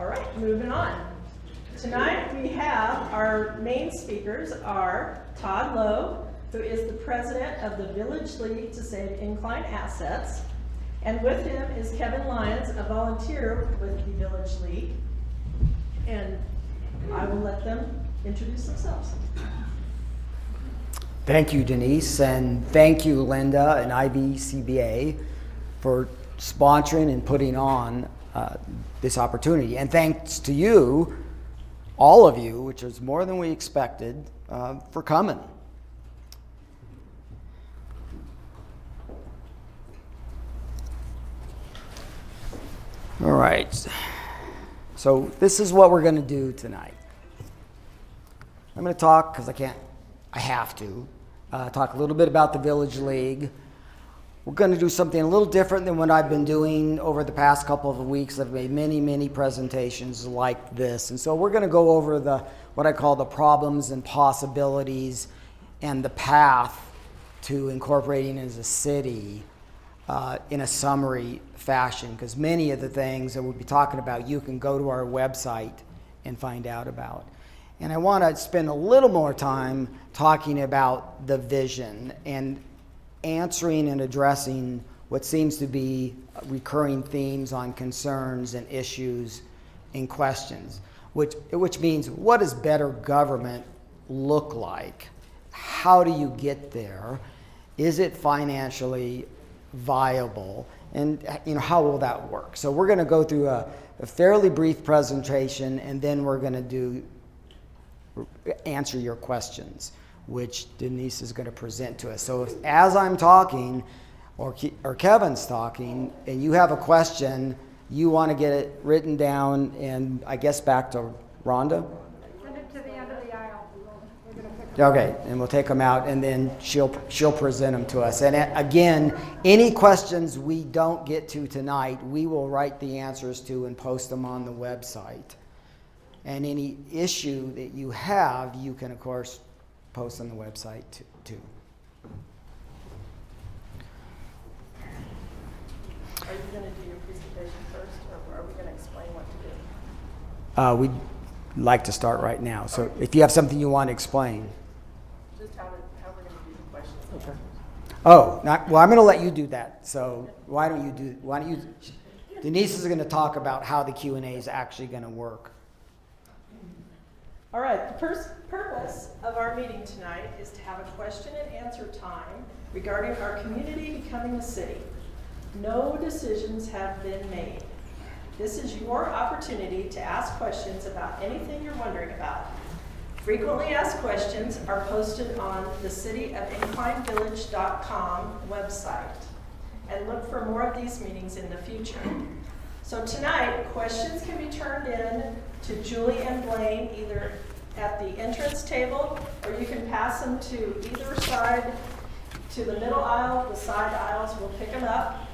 All right, moving on. Tonight we have our main speakers are Todd Lowe, who is the president of the Village League to Save Incline Assets. And with him is Kevin Lyons, a volunteer with the Village League. And I will let them introduce themselves. Thank you, Denise, and thank you, Linda and IVCBA for sponsoring and putting on this opportunity. And thanks to you, all of you, which is more than we expected, for coming. All right, so this is what we're going to do tonight. I'm going to talk, because I have to, talk a little bit about the Village League. We're going to do something a little different than what I've been doing over the past couple of weeks. I've made many presentations like this. And so we're going to go over what I call the problems and possibilities and the path to incorporating as a city in a summary fashion, because many of the things that we'll be talking about, you can go to our website and find out about. And I want to spend a little more time talking about the vision and answering and addressing what seems to be recurring themes on concerns and issues and questions, which means, what does better government look like? How do you get there? Is it financially viable? And how will that work? So we're going to go through a fairly brief presentation, and then we're going to answer your questions, which Denise is going to present to us. So as I'm talking, or Kevin's talking, and you have a question, you want to get it written down, and I guess back to Rhonda? Send it to the end of the aisle. Okay, and we'll take them out, and then she'll present them to us. And again, any questions we don't get to tonight, we will write the answers to and post them on the website. And any issue that you have, you can, of course, post on the website too. Are you going to do your presentation first, or are we going to explain what to do? We'd like to start right now. So if you have something you want to explain. Just how we're going to do the questions. Okay. Oh, well, I'm going to let you do that. So why don't you, Denise is going to talk about how the Q&A is actually going to work. All right, the first purpose of our meeting tonight is to have a question and answer time regarding our community becoming a city. No decisions have been made. This is your opportunity to ask questions about anything you're wondering about. Frequently asked questions are posted on the cityofInclinevillage.com website. And look for more of these meetings in the future. So tonight, questions can be turned in to Julie and Blaine either at the entrance table, or you can pass them to either side, to the middle aisle, the side aisles. We'll pick them up.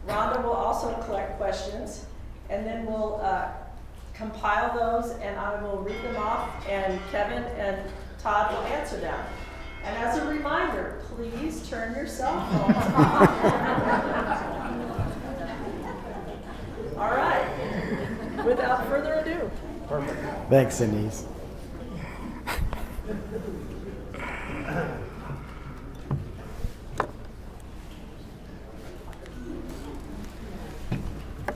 Rhonda will also collect questions, and then we'll compile those, and I will read them off, and Kevin and Todd will answer them. And as a reminder, please turn your cell phones off. All right. Without further ado. Perfect. Thanks, Denise.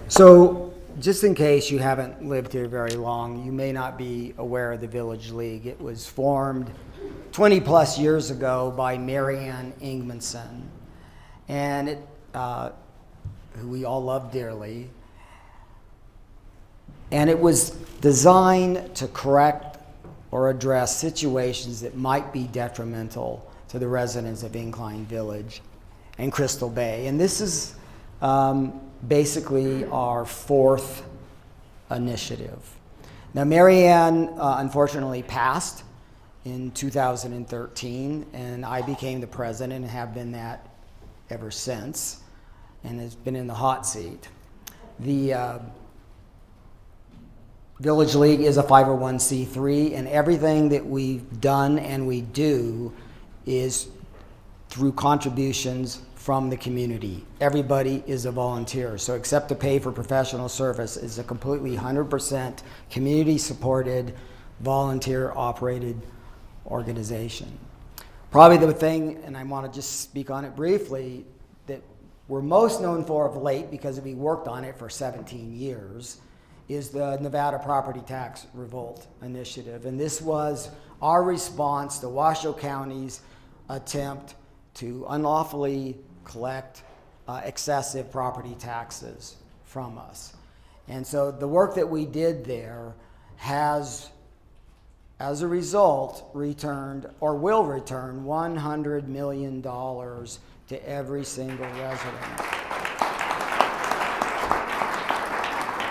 So, just in case you haven't lived here very long, you may not be aware of the Village League. It was formed 20 plus years ago by Marianne Ingmanson, and who we all love dearly. And it was designed to correct or address situations that might be detrimental to the residents of Incline Village and Crystal Bay. And this is basically our fourth initiative. Now, Marianne unfortunately passed in 2013, and I became the president and have been that ever since, and has been in the hot seat. The Village League is a 501c3, and everything that we've done and we do is through contributions from the community. Everybody is a volunteer. So except to pay for professional service, is a completely 100% community-supported, volunteer-operated organization. Probably the thing, and I want to just speak on it briefly, that we're most known for of late, because we worked on it for 17 years, is the Nevada Property Tax Revolt Initiative. And this was our response to Washoe County's attempt to unlawfully collect excessive property taxes from us. And so the work that we did there has, as a result, returned or will return $100 million to every single resident.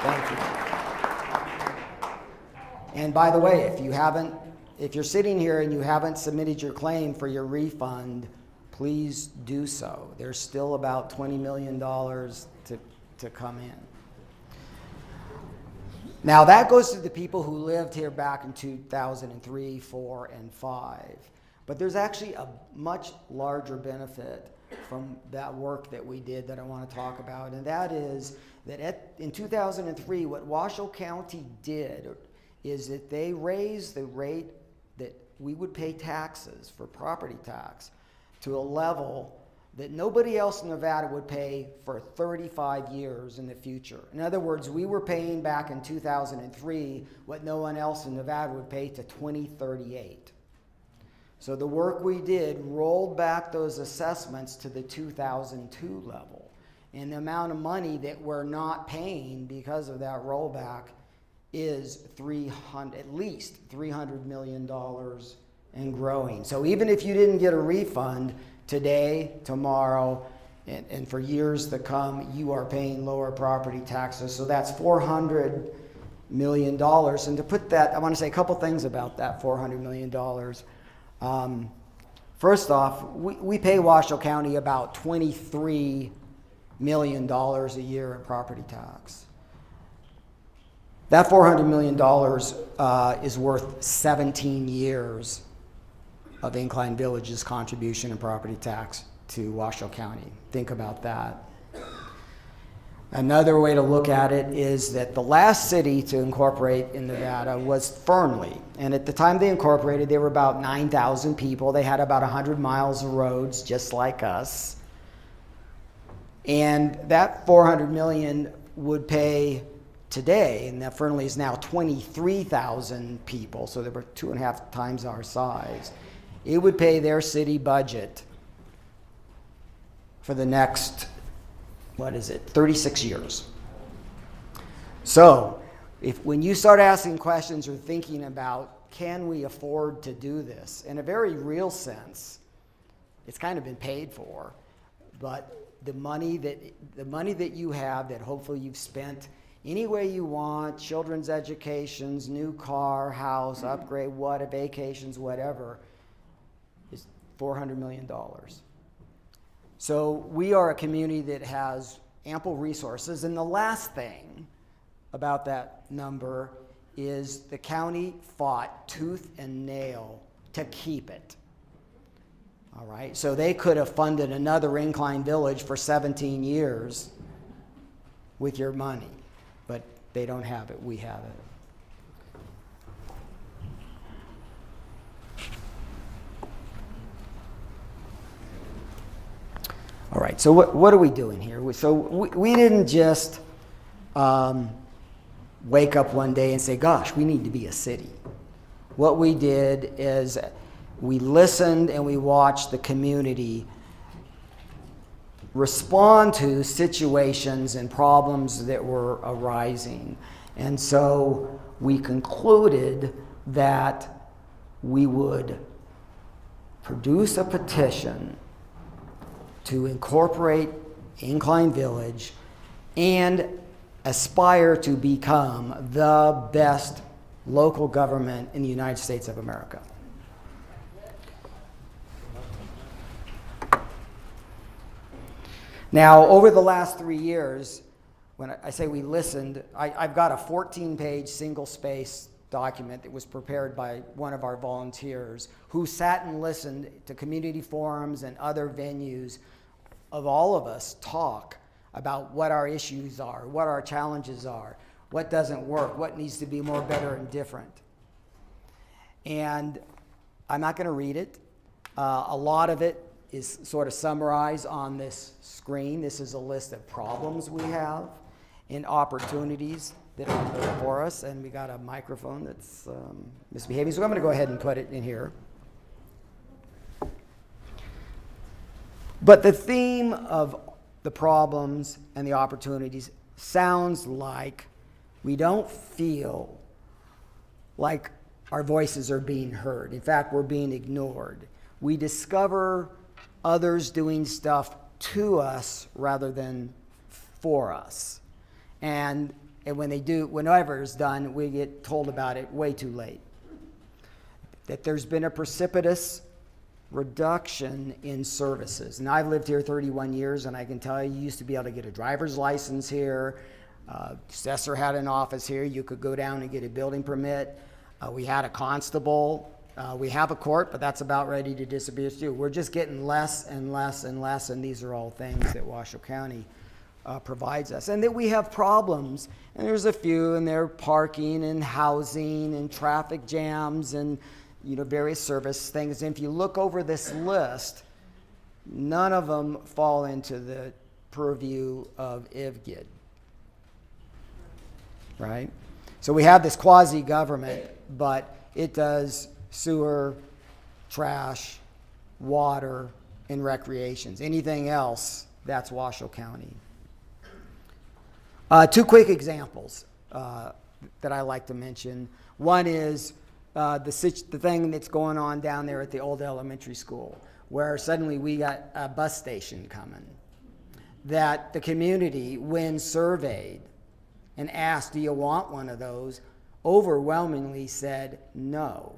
Thank you. And by the way, if you're sitting here and you haven't submitted your claim for your refund, please do so. There's still about $20 million to come in. Now that goes to the people who lived here back in 2003, 4, and 5. But there's actually a much larger benefit from that work that we did that I want to talk about, and that is that in 2003, what Washoe County did is that they raised the rate that we would pay taxes for property tax to a level that nobody else in Nevada would pay for 35 years in the future. In other words, we were paying back in 2003 what no one else in Nevada would pay to 2038. So the work we did rolled back those assessments to the 2002 level. And the amount of money that we're not paying because of that rollback is at least $300 million and growing. So even if you didn't get a refund today, tomorrow, and for years to come, you are paying lower property taxes. So that's $400 million. And to put that, I want to say a couple things about that $400 million. First off, we pay Washoe County about $23 million a year in property tax. That $400 million is worth 17 years of Incline Village's contribution in property tax to Washoe County. Think about that. Another way to look at it is that the last city to incorporate in Nevada was Fernley. And at the time they incorporated, they were about 9,000 people. They had about 100 miles of roads, just like us. And that $400 million would pay today, and that Fernley is now 23,000 people, so they were 2.5 times our size. It would pay their city budget for the next, 36 years. So, when you start asking questions or thinking about, can we afford to do this? In a very real sense, it's kind of been paid for, but the money that you have, that hopefully you've spent any way you want, children's educations, new car, house, upgrade, vacations, whatever, is $400 million. So we are a community that has ample resources. And the last thing about that number is the county fought tooth and nail to keep it. All right, so they could have funded another Incline Village for 17 years with your money, but they don't have it, we have it. All right, so what are we doing here? We didn't just wake up one day and say, gosh, we need to be a city. What we did is we listened and we watched the community respond to situations and problems that were arising. And so we concluded that we would produce a petition to incorporate Incline Village and aspire to become the best local government in the United States of America. Now, over the last 3 years, when I say we listened, I've got a 14-page single-space document that was prepared by one of our volunteers who sat and listened to community forums and other venues of all of us talk about what our issues are, what our challenges are, what doesn't work, what needs to be more, better, and different. And I'm not going to read it. A lot of it is sort of summarized on this screen. This is a list of problems we have and opportunities that are before us. And we got a microphone that's misbehaving, so I'm going to go ahead and put it in here. But the theme of the problems and the opportunities sounds like we don't feel like our voices are being heard. In fact, we're being ignored. We discover others doing stuff to us rather than for us. And when they do, whenever it's done, we get told about it way too late. That there's been a precipitous reduction in services. And I've lived here 31 years, and I can tell you used to be able to get a driver's license here. Assessor had an office here. You could go down and get a building permit. We had a constable. We have a court, but that's about ready to disappear too. We're just getting less and less and less, and these are all things that Washoe County provides us. And that we have problems, and there's a few, and they're parking and housing and traffic jams and various service things. And if you look over this list, none of them fall into the purview of IVCBA, right? So we have this quasi-government, but it does sewer, trash, water, and recreations. Anything else, that's Washoe County. Two quick examples that I like to mention. One is the thing that's going on down there at the old elementary school, where suddenly we got a bus station coming. That the community, when surveyed and asked, do you want one of those, overwhelmingly said no.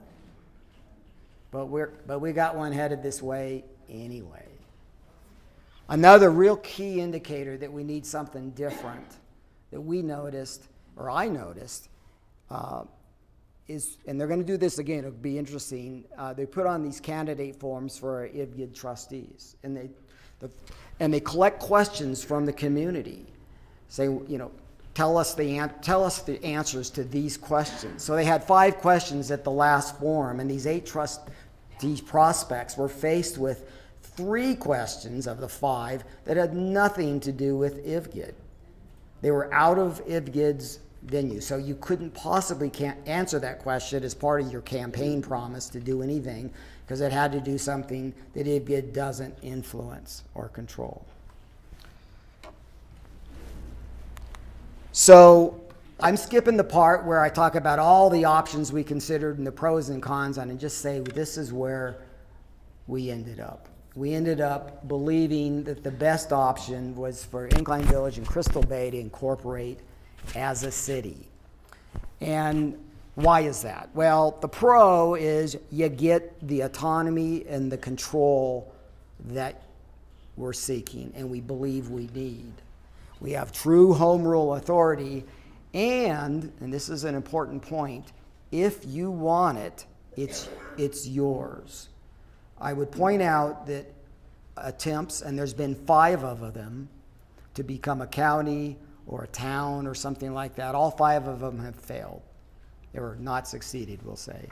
But we got one headed this way anyway. Another real key indicator that we need something different that we noticed, or I noticed, is, and they're going to do this again, it'll be interesting, they put on these candidate forms for IVCBA trustees, and they collect questions from the community. Say, tell us the answers to these questions. So they had 5 questions at the last forum, and these 8 trustee prospects were faced with 3 questions of the 5 that had nothing to do with IVCBA. They were out of IVCBA's venue, so you couldn't possibly answer that question as part of your campaign promise to do anything, because it had to do something that IVCBA doesn't influence or control. So I'm skipping the part where I talk about all the options we considered and the pros and cons on, and just say this is where we ended up. We ended up believing that the best option was for Incline Village and Crystal Bay to incorporate as a city. And why is that? Well, the pro is you get the autonomy and the control that we're seeking and we believe we need. We have true home rule authority, and this is an important point, if you want it, it's yours. I would point out that attempts, and there's been 5 of them, to become a county or a town or something like that, all 5 of them have failed, or not succeeded, we'll say.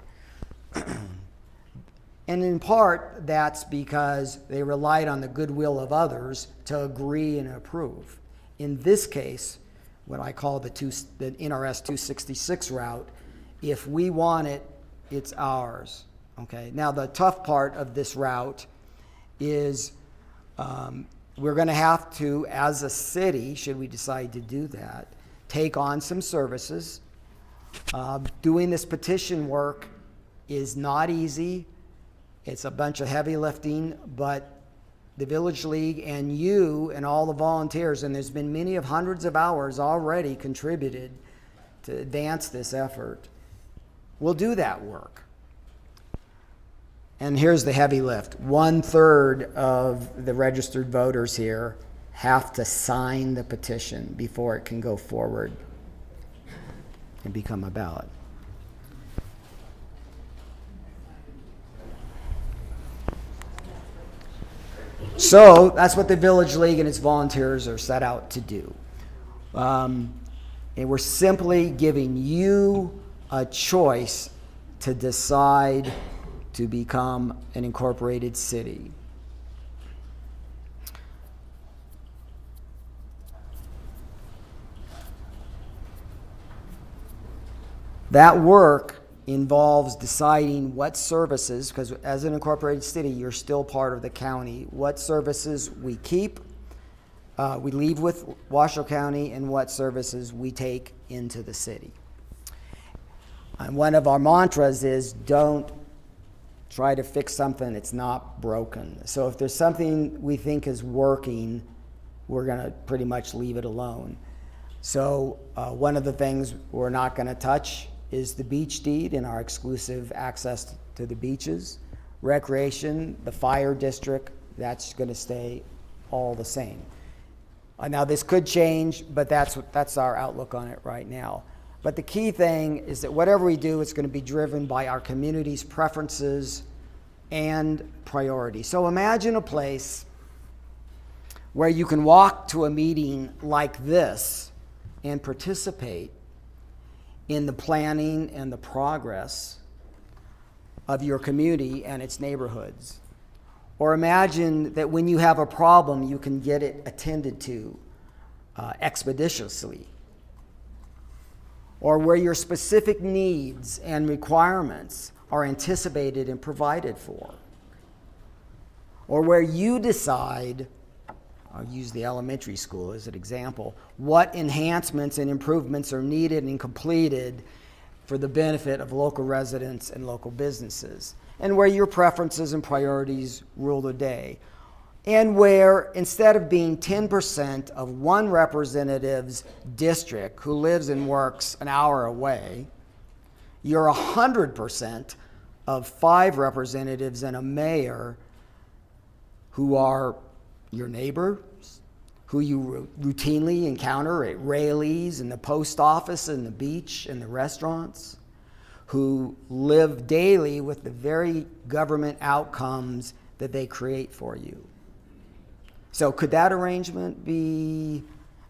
And in part, that's because they relied on the goodwill of others to agree and approve. In this case, what I call the NRS 266 route, if we want it, it's ours. Okay. Now, the tough part of this route is we're going to have to, as a city, should we decide to do that, take on some services. Doing this petition work is not easy. It's a bunch of heavy lifting, but the Village League and you and all the volunteers, and there's been many of hundreds of hours already contributed to advance this effort, we'll do that work. And here's the heavy lift. 1/3 of the registered voters here have to sign the petition before it can go forward and become a ballot. So that's what the Village League and its volunteers are set out to do. And we're simply giving you a choice to decide to become an incorporated city. That work involves deciding what services, because as an incorporated city, you're still part of the county, what services we keep, we leave with Washoe County, and what services we take into the city. And one of our mantras is don't try to fix something that's not broken. So if there's something we think is working, we're going to pretty much leave it alone. So one of the things we're not going to touch is the beach deed and our exclusive access to the beaches. Recreation, the fire district, that's going to stay all the same. Now this could change, but that's our outlook on it right now. But the key thing is that whatever we do, it's going to be driven by our community's preferences and priorities. So imagine a place where you can walk to a meeting like this and participate in the planning and the progress of your community and its neighborhoods. Or imagine that when you have a problem, you can get it attended to expeditiously. Or where your specific needs and requirements are anticipated and provided for. Or where you decide, I'll use the elementary school as an example, what enhancements and improvements are needed and completed for the benefit of local residents and local businesses, and where your preferences and priorities rule the day, and where instead of being 10% of one representative's district who lives and works an hour away, you're 100% of 5 representatives and a mayor who are your neighbors, who you routinely encounter at Rayleigh's and the post office and the beach and the restaurants, who live daily with the very government outcomes that they create for you. So could that arrangement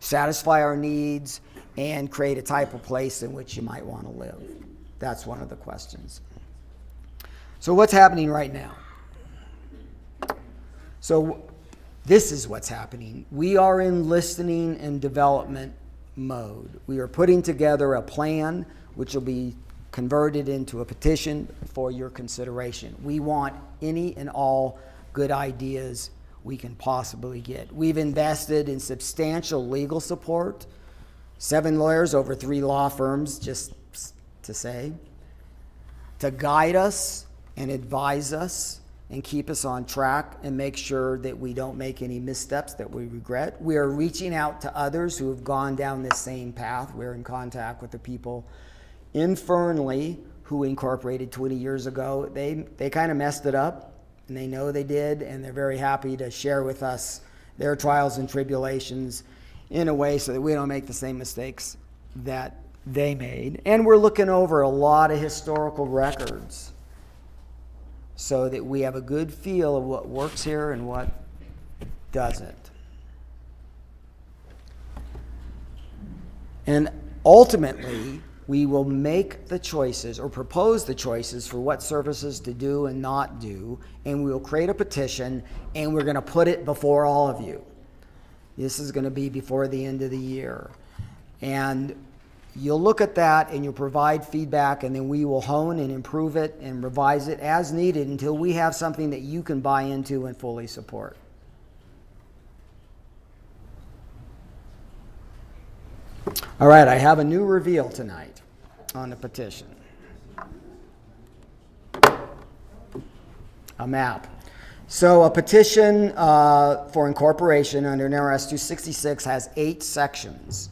satisfy our needs and create a type of place in which you might want to live? That's one of the questions. So what's happening right now? So this is what's happening. We are in listening and development mode. We are putting together a plan which will be converted into a petition for your consideration. We want any and all good ideas we can possibly get. We've invested in substantial legal support, 7 lawyers over 3 law firms, just to say, to guide us and advise us and keep us on track and make sure that we don't make any missteps that we regret. We are reaching out to others who have gone down this same path. We're in contact with the people in Fernley who incorporated 20 years ago. They kind of messed it up, and they know they did, and they're very happy to share with us their trials and tribulations in a way so that we don't make the same mistakes that they made. And we're looking over a lot of historical records so that we have a good feel of what works here and what doesn't. And ultimately, we will make the choices or propose the choices for what services to do and not do, and we will create a petition, and we're going to put it before all of you. This is going to be before the end of the year. And you'll look at that and you'll provide feedback, and then we will hone and improve it and revise it as needed until we have something that you can buy into and fully support. All right, I have a new reveal tonight on the petition. A map. So a petition for incorporation under NRS 266 has 8 sections.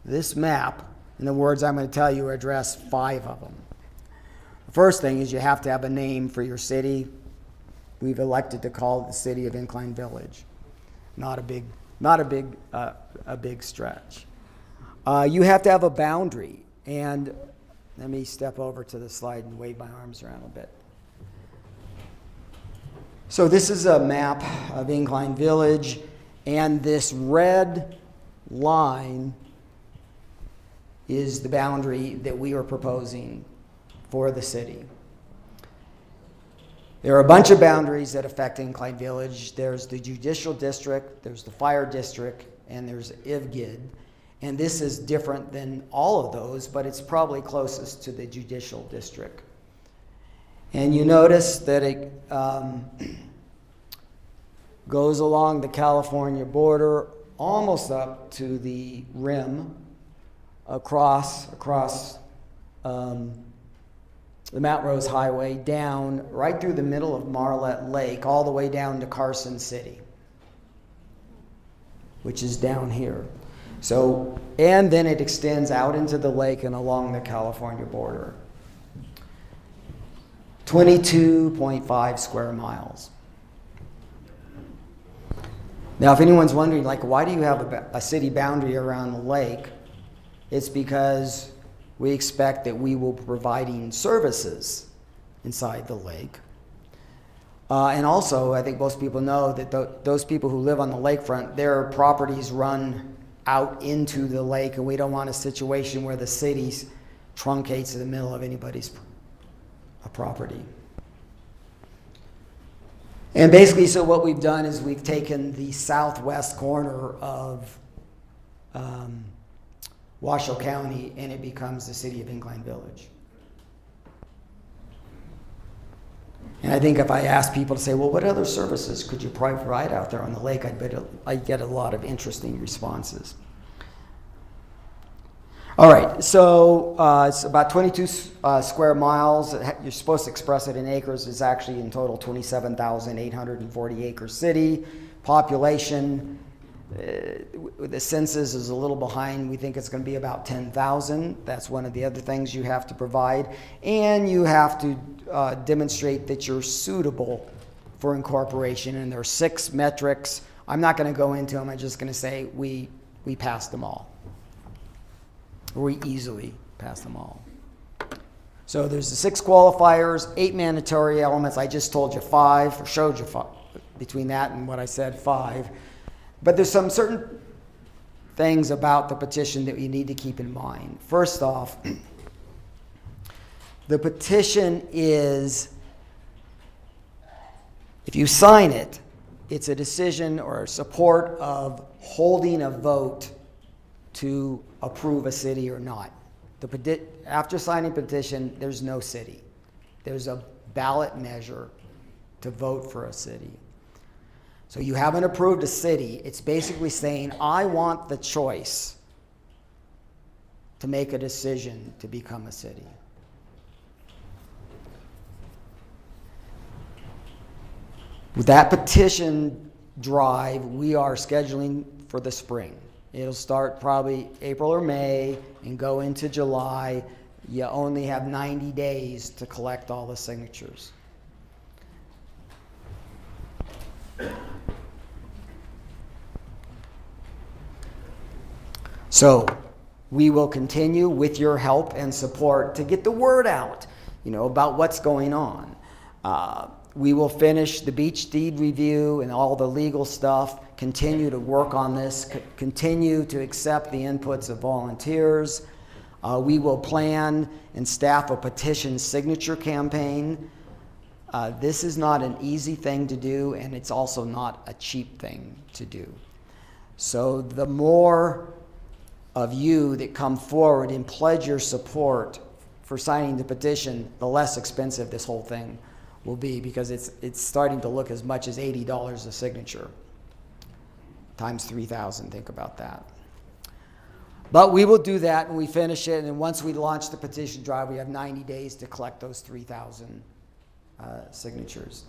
This map, in the words I'm going to tell you, address 5 of them. The first thing is you have to have a name for your city. We've elected to call it the City of Incline Village. Not a big stretch. You have to have a boundary, and let me step over to the slide and wave my arms around a bit. So this is a map of Incline Village, and this red line is the boundary that we are proposing for the city. There are a bunch of boundaries that affect Incline Village. There's the judicial district, there's the fire district, and there's IVCBA. And this is different than all of those, but it's probably closest to the judicial district. And you notice that it goes along the California border almost up to the rim, across the Mount Rose Highway, down right through the middle of Marlette Lake, all the way down to Carson City, which is down here. So, and then it extends out into the lake and along the California border. 22.5 square miles. Now, if anyone's wondering, like, why do you have a city boundary around the lake? It's because we expect that we will be providing services inside the lake. And also, I think most people know that those people who live on the lakefront, their properties run out into the lake, and we don't want a situation where the city truncates in the middle of anybody's property. And basically, so what we've done is we've taken the southwest corner of Washoe County, and it becomes the city of Incline Village. And I think if I ask people to say, well, what other services could you provide out there on the lake, I'd get a lot of interesting responses. All right, so it's about 22 square miles. You're supposed to express it in acres. It's actually in total 27,840 acre city. Population, the census is a little behind. We think it's going to be about 10,000. That's one of the other things you have to provide. And you have to demonstrate that you're suitable for incorporation. And there are 6 metrics. I'm not going to go into them. I'm just going to say we passed them all. We easily pass them all. So there's the 6 qualifiers, 8 mandatory elements. I just told you 5, or showed you 5. Between that and what I said, 5. But there's some certain things about the petition that you need to keep in mind. First off, the petition is, if you sign it, it's a decision or support of holding a vote to approve a city or not. After signing petition, there's no city. There's a ballot measure to vote for a city. So you haven't approved a city. It's basically saying, I want the choice to make a decision to become a city. With that petition drive, we are scheduling for the spring. It'll start probably April or May and go into July. You only have 90 days to collect all the signatures. So we will continue with your help and support to get the word out, about what's going on. We will finish the beach deed review and all the legal stuff, continue to work on this, continue to accept the inputs of volunteers. We will plan and staff a petition signature campaign. This is not an easy thing to do, and it's also not a cheap thing to do. So the more of you that come forward and pledge your support for signing the petition, the less expensive this whole thing will be, because it's starting to look as much as $80 a signature times 3,000. Think about that. But we will do that when we finish it, and once we launch the petition drive, we have 90 days to collect those 3,000 signatures.